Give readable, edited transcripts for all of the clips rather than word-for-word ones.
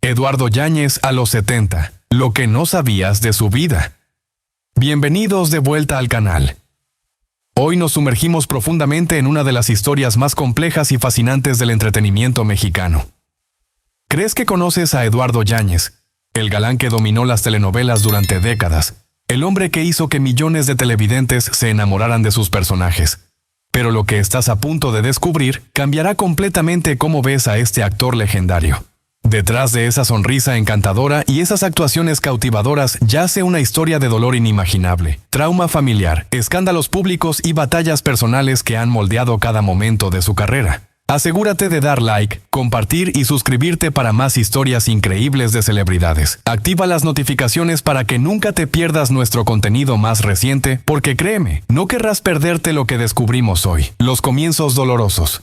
Eduardo Yáñez a los 70. Lo que no sabías de su vida. Bienvenidos de vuelta al canal. Hoy nos sumergimos profundamente en una de las historias más complejas y fascinantes del entretenimiento mexicano. ¿Crees que conoces a Eduardo Yáñez, el galán que dominó las telenovelas durante décadas, el hombre que hizo que millones de televidentes se enamoraran de sus personajes? Pero lo que estás a punto de descubrir cambiará completamente cómo ves a este actor legendario. Detrás de esa sonrisa encantadora y esas actuaciones cautivadoras yace una historia de dolor inimaginable, trauma familiar, escándalos públicos y batallas personales que han moldeado cada momento de su carrera. Asegúrate de dar like, compartir y suscribirte para más historias increíbles de celebridades. Activa las notificaciones para que nunca te pierdas nuestro contenido más reciente, porque créeme, no querrás perderte lo que descubrimos hoy. Los comienzos dolorosos.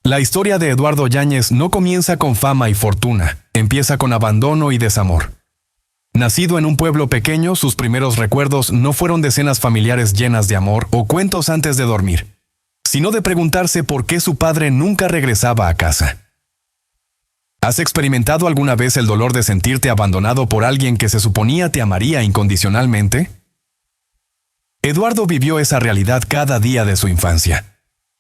La historia de Eduardo Yáñez no comienza con fama y fortuna, empieza con abandono y desamor. Nacido en un pueblo pequeño, sus primeros recuerdos no fueron de cenas familiares llenas de amor o cuentos antes de dormir, sino de preguntarse por qué su padre nunca regresaba a casa. ¿Has experimentado alguna vez el dolor de sentirte abandonado por alguien que se suponía te amaría incondicionalmente? Eduardo vivió esa realidad cada día de su infancia.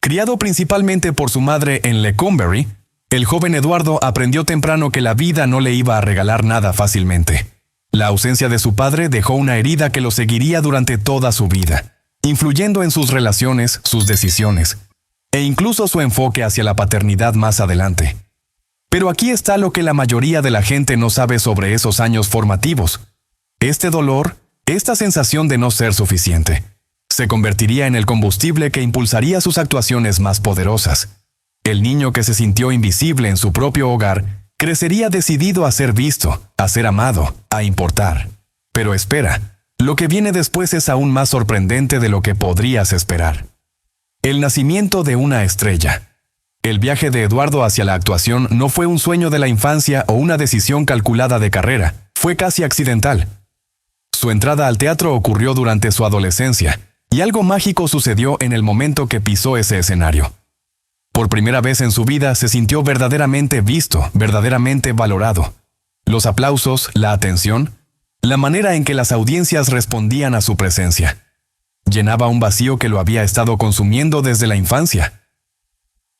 Criado principalmente por su madre en Lecumberri, el joven Eduardo aprendió temprano que la vida no le iba a regalar nada fácilmente. La ausencia de su padre dejó una herida que lo seguiría durante toda su vida, influyendo en sus relaciones, sus decisiones, e incluso su enfoque hacia la paternidad más adelante. Pero aquí está lo que la mayoría de la gente no sabe sobre esos años formativos. Este dolor, esta sensación de no ser suficiente, se convertiría en el combustible que impulsaría sus actuaciones más poderosas. El niño que se sintió invisible en su propio hogar crecería decidido a ser visto, a ser amado, a importar. Pero espera, lo que viene después es aún más sorprendente de lo que podrías esperar. El nacimiento de una estrella. El viaje de Eduardo hacia la actuación no fue un sueño de la infancia o una decisión calculada de carrera, fue casi accidental. Su entrada al teatro ocurrió durante su adolescencia, y algo mágico sucedió en el momento que pisó ese escenario. Por primera vez en su vida se sintió verdaderamente visto, verdaderamente valorado. Los aplausos, la atención, la manera en que las audiencias respondían a su presencia, llenaba un vacío que lo había estado consumiendo desde la infancia.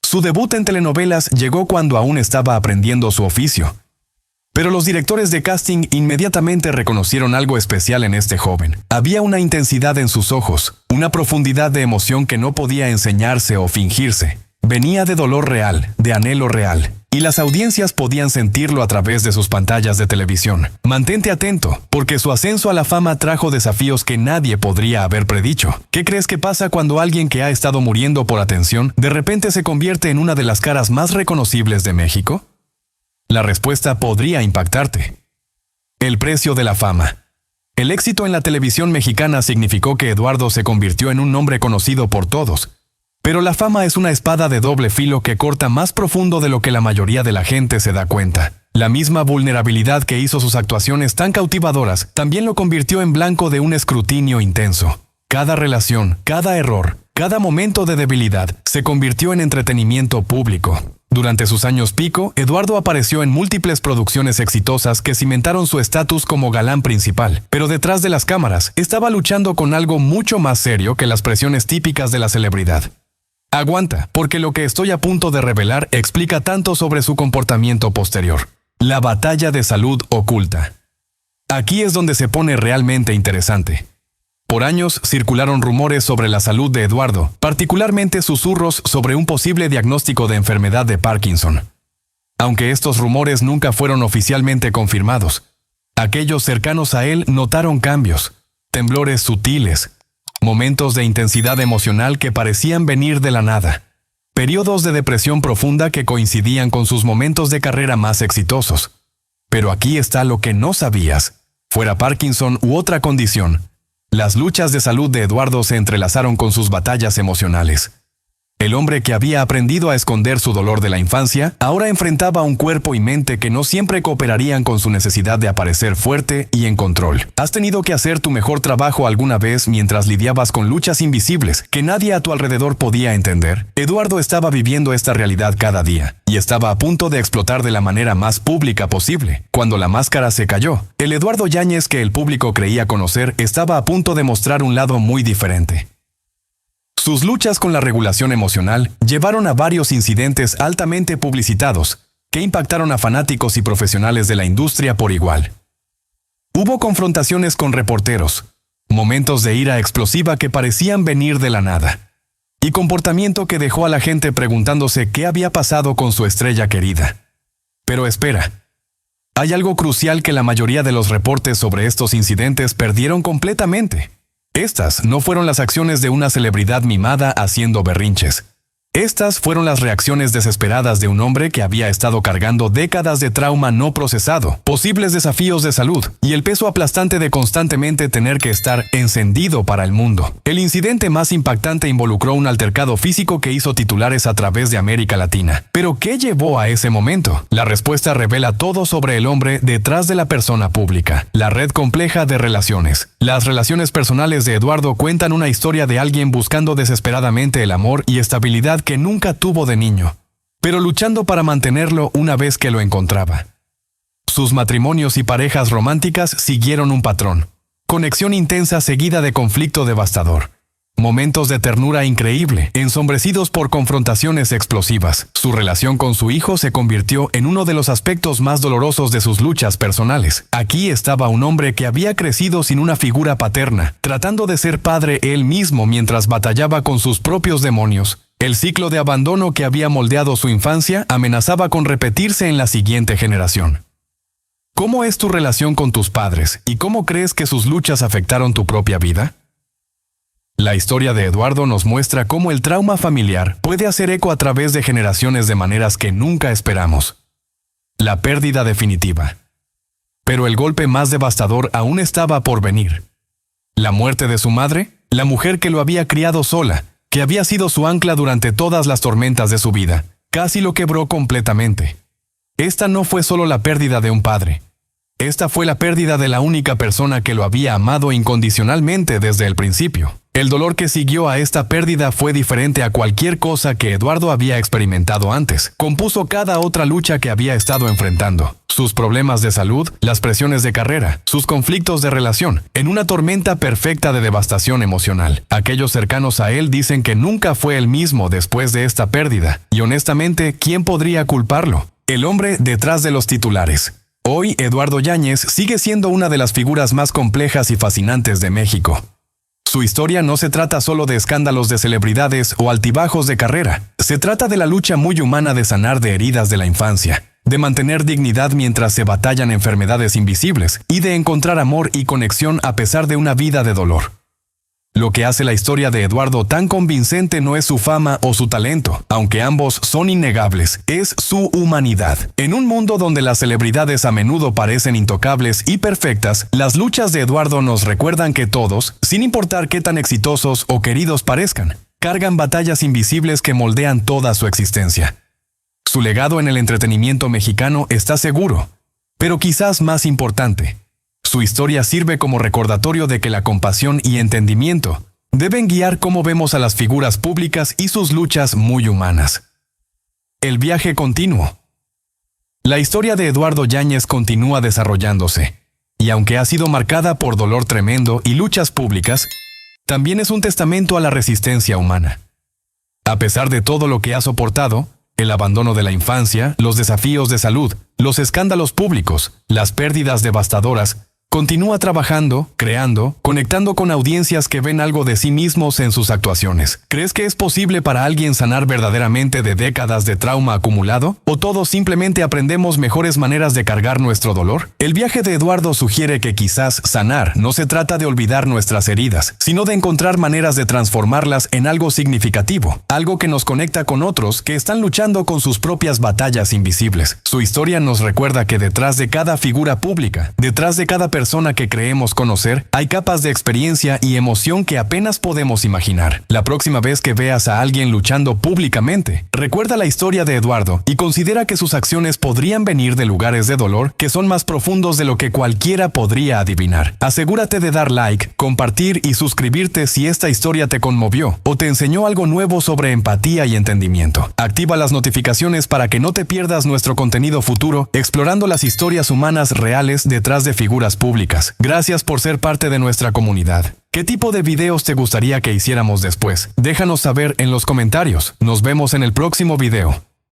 Su debut en telenovelas llegó cuando aún estaba aprendiendo su oficio. Pero los directores de casting inmediatamente reconocieron algo especial en este joven. Había una intensidad en sus ojos, una profundidad de emoción que no podía enseñarse o fingirse. Venía de dolor real, de anhelo real, y las audiencias podían sentirlo a través de sus pantallas de televisión. Mantente atento, porque su ascenso a la fama trajo desafíos que nadie podría haber predicho. ¿Qué crees que pasa cuando alguien que ha estado muriendo por atención de repente se convierte en una de las caras más reconocibles de México? La respuesta podría impactarte. El precio de la fama. El éxito en la televisión mexicana significó que Eduardo se convirtió en un nombre conocido por todos. Pero la fama es una espada de doble filo que corta más profundo de lo que la mayoría de la gente se da cuenta. La misma vulnerabilidad que hizo sus actuaciones tan cautivadoras también lo convirtió en blanco de un escrutinio intenso. Cada relación, cada error, cada momento de debilidad se convirtió en entretenimiento público. Durante sus años pico, Eduardo apareció en múltiples producciones exitosas que cimentaron su estatus como galán principal. Pero detrás de las cámaras, estaba luchando con algo mucho más serio que las presiones típicas de la celebridad. Aguanta, porque lo que estoy a punto de revelar explica tanto sobre su comportamiento posterior. La batalla de salud oculta. Aquí es donde se pone realmente interesante. Por años circularon rumores sobre la salud de Eduardo, particularmente susurros sobre un posible diagnóstico de enfermedad de Parkinson. Aunque estos rumores nunca fueron oficialmente confirmados, aquellos cercanos a él notaron cambios, temblores sutiles, momentos de intensidad emocional que parecían venir de la nada, periodos de depresión profunda que coincidían con sus momentos de carrera más exitosos. Pero aquí está lo que no sabías. Fuera Parkinson u otra condición, las luchas de salud de Eduardo se entrelazaron con sus batallas emocionales. El hombre que había aprendido a esconder su dolor de la infancia, ahora enfrentaba un cuerpo y mente que no siempre cooperarían con su necesidad de aparecer fuerte y en control. ¿Has tenido que hacer tu mejor trabajo alguna vez mientras lidiabas con luchas invisibles que nadie a tu alrededor podía entender? Eduardo estaba viviendo esta realidad cada día, y estaba a punto de explotar de la manera más pública posible. Cuando la máscara se cayó, el Eduardo Yáñez que el público creía conocer estaba a punto de mostrar un lado muy diferente. Sus luchas con la regulación emocional llevaron a varios incidentes altamente publicitados que impactaron a fanáticos y profesionales de la industria por igual. Hubo confrontaciones con reporteros, momentos de ira explosiva que parecían venir de la nada, y comportamiento que dejó a la gente preguntándose qué había pasado con su estrella querida. Pero espera, hay algo crucial que la mayoría de los reportes sobre estos incidentes perdieron completamente. Estas no fueron las acciones de una celebridad mimada haciendo berrinches. Estas fueron las reacciones desesperadas de un hombre que había estado cargando décadas de trauma no procesado, posibles desafíos de salud y el peso aplastante de constantemente tener que estar encendido para el mundo. El incidente más impactante involucró un altercado físico que hizo titulares a través de América Latina. ¿Pero qué llevó a ese momento? La respuesta revela todo sobre el hombre detrás de la persona pública, la red compleja de relaciones. Las relaciones personales de Eduardo cuentan una historia de alguien buscando desesperadamente el amor y estabilidad que nunca tuvo de niño, pero luchando para mantenerlo una vez que lo encontraba. Sus matrimonios y parejas románticas siguieron un patrón: conexión intensa seguida de conflicto devastador. Momentos de ternura increíble, ensombrecidos por confrontaciones explosivas. Su relación con su hijo se convirtió en uno de los aspectos más dolorosos de sus luchas personales. Aquí estaba un hombre que había crecido sin una figura paterna, tratando de ser padre él mismo mientras batallaba con sus propios demonios. El ciclo de abandono que había moldeado su infancia amenazaba con repetirse en la siguiente generación. ¿Cómo es tu relación con tus padres y cómo crees que sus luchas afectaron tu propia vida? La historia de Eduardo nos muestra cómo el trauma familiar puede hacer eco a través de generaciones de maneras que nunca esperamos. La pérdida definitiva. Pero el golpe más devastador aún estaba por venir. La muerte de su madre, la mujer que lo había criado sola, que había sido su ancla durante todas las tormentas de su vida, casi lo quebró completamente. Esta no fue solo la pérdida de un padre. Esta fue la pérdida de la única persona que lo había amado incondicionalmente desde el principio. El dolor que siguió a esta pérdida fue diferente a cualquier cosa que Eduardo había experimentado antes. Compuso cada otra lucha que había estado enfrentando. Sus problemas de salud, las presiones de carrera, sus conflictos de relación, en una tormenta perfecta de devastación emocional. Aquellos cercanos a él dicen que nunca fue el mismo después de esta pérdida. Y honestamente, ¿quién podría culparlo? El hombre detrás de los titulares. Hoy, Eduardo Yáñez sigue siendo una de las figuras más complejas y fascinantes de México. Su historia no se trata solo de escándalos de celebridades o altibajos de carrera. Se trata de la lucha muy humana de sanar de heridas de la infancia, de mantener dignidad mientras se batallan enfermedades invisibles y de encontrar amor y conexión a pesar de una vida de dolor. Lo que hace la historia de Eduardo tan convincente no es su fama o su talento, aunque ambos son innegables, es su humanidad. En un mundo donde las celebridades a menudo parecen intocables y perfectas, las luchas de Eduardo nos recuerdan que todos, sin importar qué tan exitosos o queridos parezcan, cargan batallas invisibles que moldean toda su existencia. Su legado en el entretenimiento mexicano está seguro, pero quizás más importante, su historia sirve como recordatorio de que la compasión y entendimiento deben guiar cómo vemos a las figuras públicas y sus luchas muy humanas. El viaje continuo. La historia de Eduardo Yáñez continúa desarrollándose, y aunque ha sido marcada por dolor tremendo y luchas públicas, también es un testamento a la resistencia humana. A pesar de todo lo que ha soportado, el abandono de la infancia, los desafíos de salud, los escándalos públicos, las pérdidas devastadoras, continúa trabajando, creando, conectando con audiencias que ven algo de sí mismos en sus actuaciones. ¿Crees que es posible para alguien sanar verdaderamente de décadas de trauma acumulado? ¿O todos simplemente aprendemos mejores maneras de cargar nuestro dolor? El viaje de Eduardo sugiere que quizás sanar no se trata de olvidar nuestras heridas, sino de encontrar maneras de transformarlas en algo significativo, algo que nos conecta con otros que están luchando con sus propias batallas invisibles. Su historia nos recuerda que detrás de cada figura pública, detrás de cada persona persona que creemos conocer, hay capas de experiencia y emoción que apenas podemos imaginar. La próxima vez que veas a alguien luchando públicamente, recuerda la historia de Eduardo y considera que sus acciones podrían venir de lugares de dolor que son más profundos de lo que cualquiera podría adivinar. Asegúrate de dar like, compartir y suscribirte si esta historia te conmovió o te enseñó algo nuevo sobre empatía y entendimiento. Activa las notificaciones para que no te pierdas nuestro contenido futuro explorando las historias humanas reales detrás de figuras públicas. Gracias por ser parte de nuestra comunidad. ¿Qué tipo de videos te gustaría que hiciéramos después? Déjanos saber en los comentarios. Nos vemos en el próximo video.